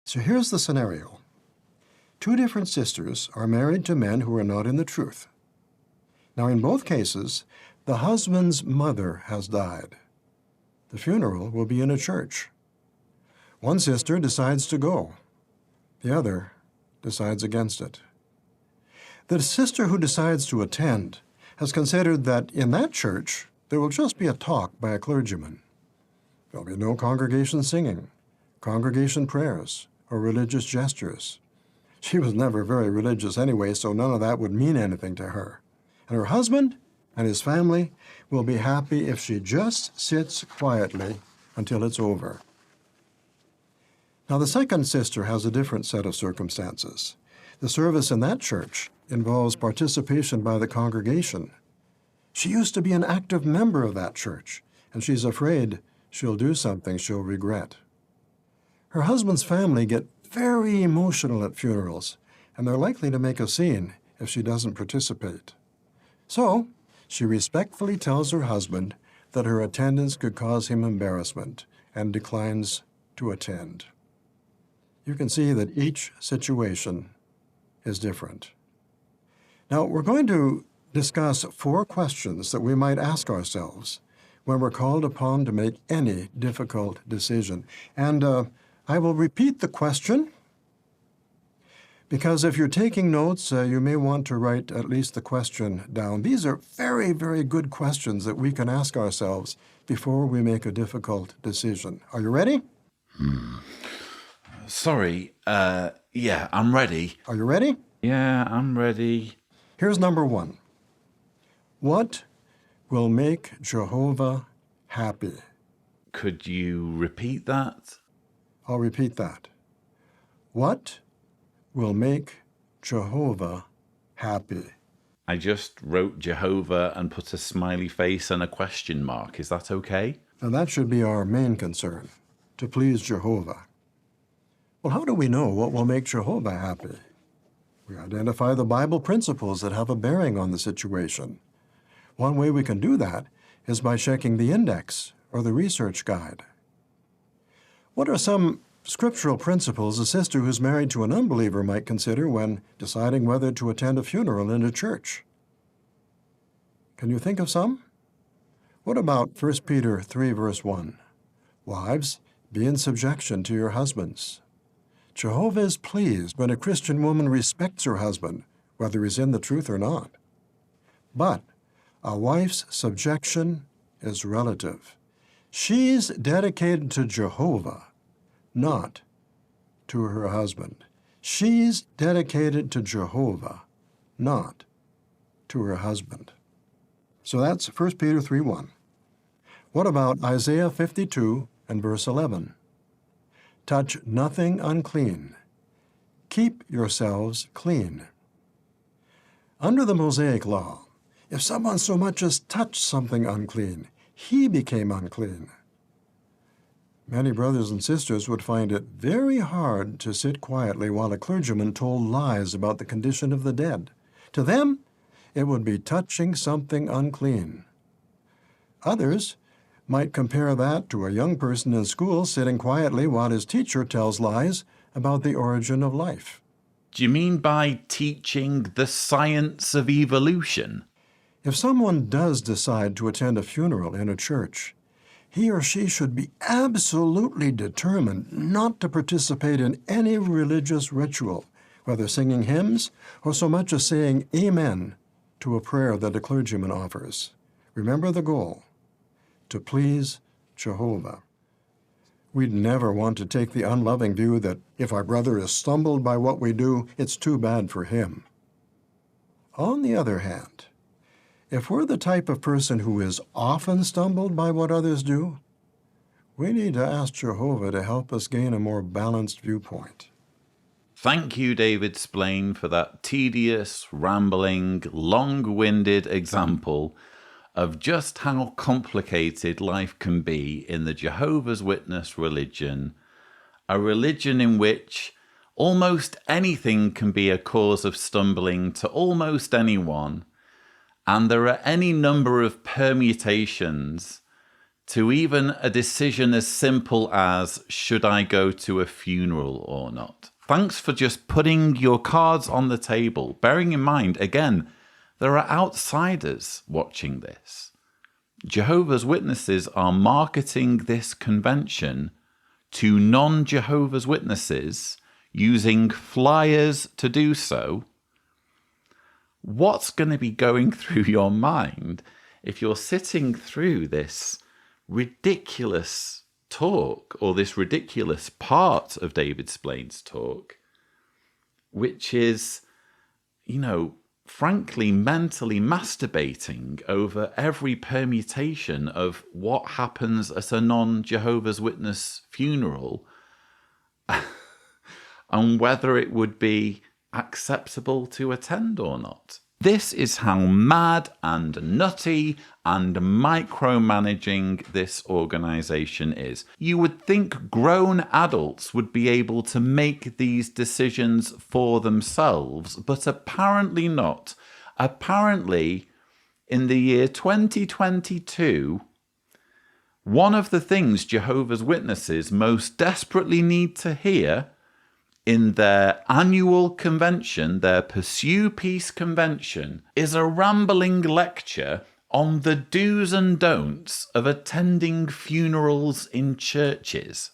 So here's the scenario. Two different sisters are married to men who are not in the truth. Now, in both cases, the husband's mother has died. The funeral will be in a church. One sister decides to go. The other decides against it. The sister who decides to attend has considered that in that church, there will just be a talk by a clergyman. There'll be no congregation singing, congregation prayers, or religious gestures. She was never very religious anyway, so none of that would mean anything to her. And her husband and his family will be happy if she just sits quietly until it's over. Now, the second sister has a different set of circumstances. The service in that church involves participation by the congregation. She used to be an active member of that church, and she's afraid she'll do something she'll regret. Her husband's family get very emotional at funerals, and they're likely to make a scene if she doesn't participate. So, she respectfully tells her husband that her attendance could cause him embarrassment and declines to attend. You can see that each situation is different. Now, we're going to discuss 4 questions that we might ask ourselves when we're called upon to make any difficult decision. And I will repeat the question, because if you're taking notes, you may want to write at least the question down. These are very, very good questions that we can ask ourselves before we make a difficult decision. Are you ready? Sorry, yeah, I'm ready. Are you ready? Yeah, I'm ready. Here's number 1. What will make Jehovah happy? Could you repeat that? I'll repeat that. What will make Jehovah happy? I just wrote Jehovah and put a smiley face and a question mark. Is that okay? Now that should be our main concern, to please Jehovah. Well, how do we know what will make Jehovah happy? We identify the Bible principles that have a bearing on the situation. One way we can do that is by checking the index or the research guide. What are some scriptural principles a sister who's married to an unbeliever might consider when deciding whether to attend a funeral in a church? Can you think of some? What about 1 Peter 3, verse 1? Wives, be in subjection to your husbands. Jehovah is pleased when a Christian woman respects her husband, whether he's in the truth or not. But a wife's subjection is relative. She's dedicated to Jehovah, not to her husband. She's dedicated to Jehovah, not to her husband. So that's 1 Peter 3:1. What about Isaiah 52 and verse 11? Touch nothing unclean. Keep yourselves clean. Under the Mosaic law, if someone so much as touched something unclean, he became unclean. Many brothers and sisters would find it very hard to sit quietly while a clergyman told lies about the condition of the dead. To them, it would be touching something unclean. Others might compare that to a young person in school sitting quietly while his teacher tells lies about the origin of life. Do you mean by teaching the science of evolution? If someone does decide to attend a funeral in a church, he or she should be absolutely determined not to participate in any religious ritual, whether singing hymns or so much as saying amen to a prayer that a clergyman offers. Remember the goal: to please Jehovah. We'd never want to take the unloving view that if our brother is stumbled by what we do, it's too bad for him. On the other hand, if we're the type of person who is often stumbled by what others do, we need to ask Jehovah to help us gain a more balanced viewpoint. Thank you, David Splane, for that tedious, rambling, long-winded example of just how complicated life can be in the Jehovah's Witness religion, a religion in which almost anything can be a cause of stumbling to almost anyone, and there are any number of permutations to even a decision as simple as, should I go to a funeral or not? Thanks for just putting your cards on the table. Bearing in mind, again, there are outsiders watching this. Jehovah's Witnesses are marketing this convention to non-Jehovah's Witnesses using flyers to do so. What's going to be going through your mind if you're sitting through this ridiculous talk, or this ridiculous part of David Splane's talk, which is, frankly, mentally masturbating over every permutation of what happens at a non-Jehovah's Witness funeral and whether it would be acceptable to attend or not. This is how mad and nutty and micromanaging this organization is. You would think grown adults would be able to make these decisions for themselves, but apparently not. Apparently, in the year 2022, one of the things Jehovah's Witnesses most desperately need to hear in their annual convention, their Pursue Peace convention, is a rambling lecture on the do's and don'ts of attending funerals in churches.